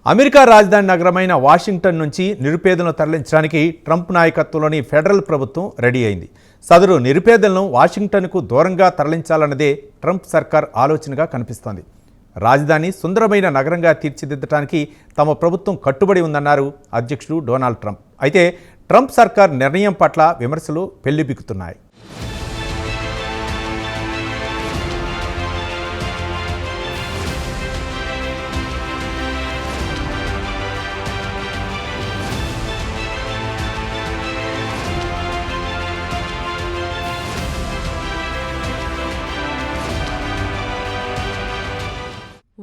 America రాజధాని నగరమైన Washington నుంచి నిరుపేదలను తరలించడానికి ట్రంప్ నాయకత్వంలోని ఫెడరల్ ప్రభుత్వం రెడీ అయింది. సదరు నిరుపేదలను వాషింగ్టన్కు దూరంగా తరలించాలన్నదే ట్రంప్ సర్కార్ ఆలోచనగా కనిపిస్తోంది. రాజధాని సుందరమైన నగరంగా తీర్చిదిద్దడానికి తమ ప్రభుత్వం కట్టుబడి ఉందన్నారు అధ్యక్షుడు డొనాల్డ్ ట్రంప్. అయితే ట్రంప్ సర్కార్ నిర్ణయం పట్ల విమర్శలు పెల్లుబిక్కుతున్నాయి.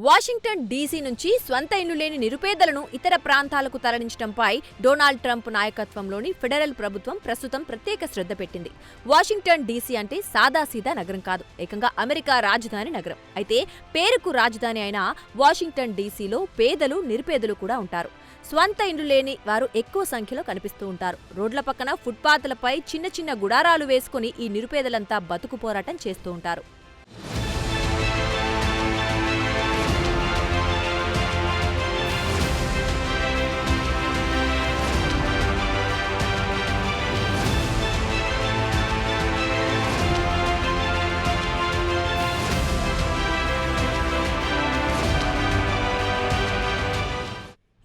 వాషింగ్టన్ డీసీ నుంచి స్వంత ఇల్లు లేని నిరుపేదలను ఇతర ప్రాంతాలకు తరలించడంపై డొనాల్డ్ ట్రంప్ నాయకత్వంలోని ఫెడరల్ ప్రభుత్వం ప్రస్తుతం ప్రత్యేక శ్రద్ధ పెట్టింది. వాషింగ్టన్ డీసీ అంటే సాదాసీదా నగరం కాదు, ఏకంగా అమెరికా రాజధాని నగరం. అయితే పేరుకు రాజధాని అయిన వాషింగ్టన్ డీసీలో పేదలు, నిరుపేదలు కూడా ఉంటారు. స్వంత ఇండ్లు లేని వారు ఎక్కువ సంఖ్యలో కనిపిస్తూ ఉంటారు. రోడ్ల పక్కన ఫుట్పాత్లపై చిన్న చిన్న గుడారాలు వేసుకుని ఈ నిరుపేదలంతా బతుకు పోరాటం చేస్తూ ఉంటారు.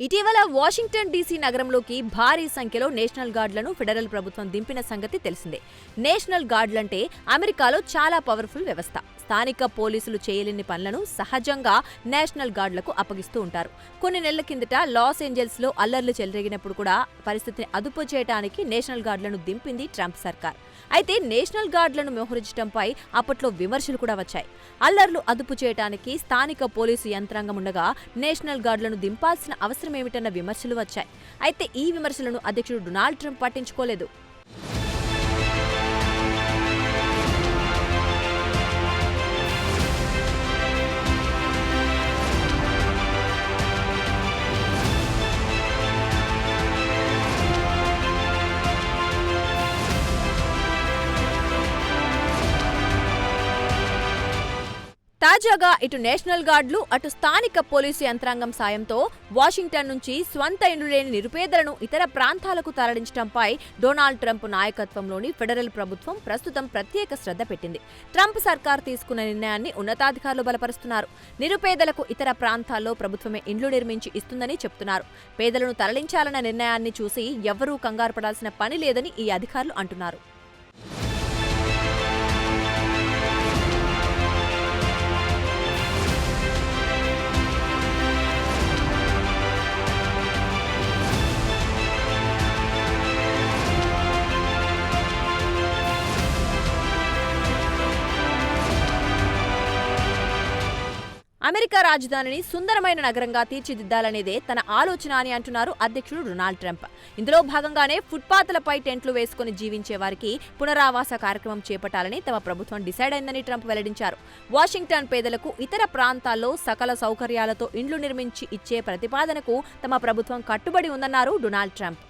ఇటీవల వాషింగ్టన్ డీసీ నగరంలోకి భారీ సంఖ్యలో నేషనల్ గార్డులను ఫెడరల్ ప్రభుత్వం దింపిన సంగతి తెలిసిందే. నేషనల్ గార్డులంటే అమెరికాలో చాలా పవర్ఫుల్ వ్యవస్థ. స్థానిక పోలీసులు చేయలేని పనులను సహజంగా నేషనల్ గార్డులకు అప్పగిస్తూ ఉంటారు. కొన్ని నెలల కిందట లాస్ ఏంజల్స్లో అల్లర్లు చెలరేగినప్పుడు కూడా పరిస్థితిని అదుపు చేయడానికి నేషనల్ గార్డులను దింపింది ట్రంప్ సర్కార్. అయితే నేషనల్ గార్డులను మోహరించడంపై అప్పట్లో విమర్శలు కూడా వచ్చాయి. అల్లర్లు అదుపు చేయడానికి స్థానిక పోలీసు యంత్రాంగం ఉండగా నేషనల్ గార్డులను దింపాల్సిన అవసరమేమిటన్న విమర్శలు వచ్చాయి. అయితే ఈ విమర్శలను అధ్యక్షుడు డొనాల్డ్ ట్రంప్ పట్టించుకోలేదు. తాజాగా ఇటు నేషనల్ గార్డులు, అటు స్థానిక పోలీసు యంత్రాంగం సాయంతో వాషింగ్టన్ నుంచి స్వంత ఇండ్లు లేని నిరుపేదలను ఇతర ప్రాంతాలకు తరలించడంపై డొనాల్డ్ ట్రంప్ నాయకత్వంలోని ఫెడరల్ ప్రభుత్వం ప్రస్తుతం ప్రత్యేక శ్రద్ధ పెట్టింది. ట్రంప్ సర్కార్ తీసుకున్న నిర్ణయాన్ని ఉన్నతాధికారులు బలపరుస్తున్నారు. నిరుపేదలకు ఇతర ప్రాంతాల్లో ప్రభుత్వమే ఇండ్లు నిర్మించి ఇస్తుందని చెప్తున్నారు. పేదలను తరలించాలన్న నిర్ణయాన్ని చూసి ఎవ్వరూ కంగారు పడాల్సిన పని లేదని ఈ అధికారులు అంటున్నారు. అమెరికా రాజధానిని సుందరమైన నగరంగా తీర్చిదిద్దాలనేదే తన ఆలోచన అని అంటున్నారు అధ్యక్షుడు డొనాల్డ్ ట్రంప్. ఇందులో భాగంగానే ఫుట్పాత్లపై టెంట్లు వేసుకుని జీవించే వారికి పునరావాస కార్యక్రమం చేపట్టాలని తమ ప్రభుత్వం డిసైడ్ అయిందని ట్రంప్ వెల్లడించారు. వాషింగ్టన్ పేదలకు ఇతర ప్రాంతాల్లో సకల సౌకర్యాలతో ఇండ్లు నిర్మించి ఇచ్చే ప్రతిపాదనకు తమ ప్రభుత్వం కట్టుబడి ఉందన్నారు డొనాల్డ్ ట్రంప్.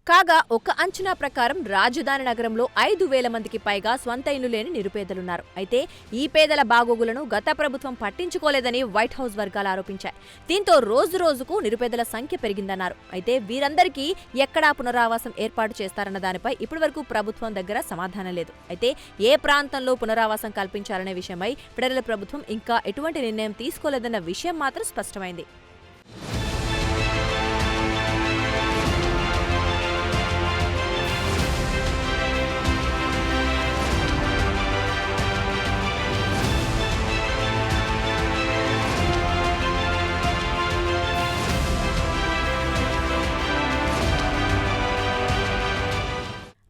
కాగా ఒక అంచనా ప్రకారం రాజధాని నగరంలో 5,000 మందికి పైగా స్వంత ఇల్లు లేని నిరుపేదలున్నారు. అయితే ఈ పేదల బాగోగులను గత ప్రభుత్వం పట్టించుకోలేదని వైట్ హౌస్ వర్గాలు ఆరోపించాయి. దీంతో రోజు రోజుకు నిరుపేదల సంఖ్య పెరిగిందన్నారు. అయితే వీరందరికీ ఎక్కడా పునరావాసం ఏర్పాటు చేస్తారన్న దానిపై ఇప్పటివరకు ప్రభుత్వం దగ్గర సమాధానం లేదు. అయితే ఏ ప్రాంతంలో పునరావాసం కల్పించాలనే విషయమై ఫెడరల్ ప్రభుత్వం ఇంకా ఎటువంటి నిర్ణయం తీసుకోలేదన్న విషయం మాత్రం స్పష్టమైంది.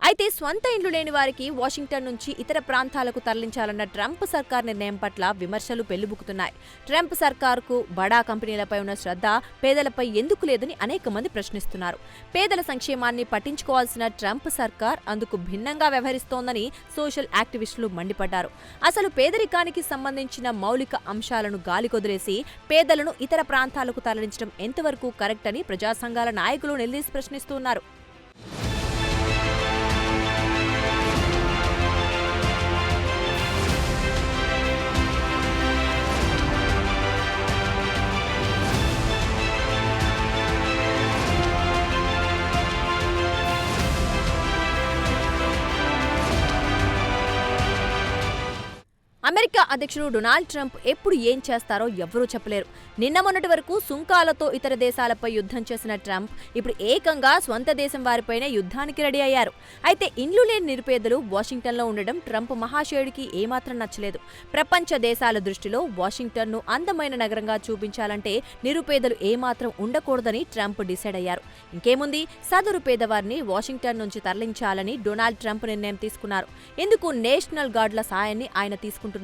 అయితే స్వంత ఇండ్లు లేని వారికి వాషింగ్టన్ నుంచి ఇతర ప్రాంతాలకు తరలించాలన్న ట్రంప్ సర్కార్ నిర్ణయం పట్ల విమర్శలు పెల్లుబుకుతున్నాయి. ట్రంప్ సర్కార్కు బడా కంపెనీలపై ఉన్న శ్రద్ధ పేదలపై ఎందుకు లేదని అనేక మంది ప్రశ్నిస్తున్నారు. పేదల సంక్షేమాన్ని పట్టించుకోవాల్సిన ట్రంప్ సర్కార్ అందుకు భిన్నంగా వ్యవహరిస్తోందని సోషల్ యాక్టివిస్టులు మండిపడ్డారు. అసలు పేదరికానికి సంబంధించిన మౌలిక అంశాలను గాలికొదిలేసి పేదలను ఇతర ప్రాంతాలకు తరలించడం ఎంతవరకు కరెక్ట్ అని ప్రజా సంఘాల నాయకులు నిలదీసి ప్రశ్నిస్తున్నారు. అమెరికా అధ్యక్షుడు డొనాల్డ్ ట్రంప్ ఎప్పుడు ఏం చేస్తారో ఎవ్వరూ చెప్పలేరు. నిన్న మొన్నటి వరకు సుంకాలతో ఇతర దేశాలపై యుద్ధం చేసిన ట్రంప్ ఇప్పుడు ఏకంగా స్వంత దేశం వారిపైనే యుద్ధానికి రెడీ అయ్యారు. అయితే ఇండ్లు లేని నిరుపేదలు వాషింగ్టన్లో ఉండడం ట్రంప్ మహాశయుడికి ఏమాత్రం నచ్చలేదు. ప్రపంచ దేశాల దృష్టిలో వాషింగ్టన్ను అందమైన నగరంగా చూపించాలంటే నిరుపేదలు ఏమాత్రం ఉండకూడదని ట్రంప్ డిసైడ్ అయ్యారు. ఇంకేముంది, సదరు పేదవారిని వాషింగ్టన్ నుంచి తరలించాలని డొనాల్డ్ ట్రంప్ నిర్ణయం తీసుకున్నారు. ఇందుకు నేషనల్ గార్డుల సాయాన్ని ఆయన తీసుకుంటున్నారు.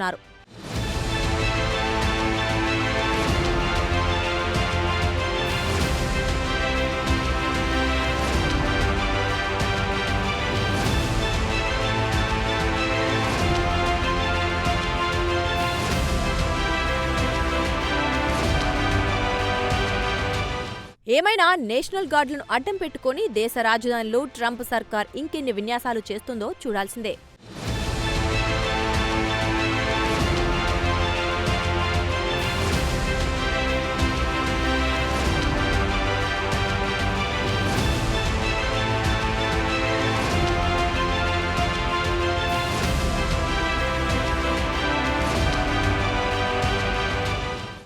ఏమైనా నేషనల్ గార్డులను అడ్డం పెట్టుకుని దేశ రాజధానిలో ట్రంప్ సర్కార్ ఇంకెన్ని విన్యాసాలు చేస్తుందో చూడాల్సిందే.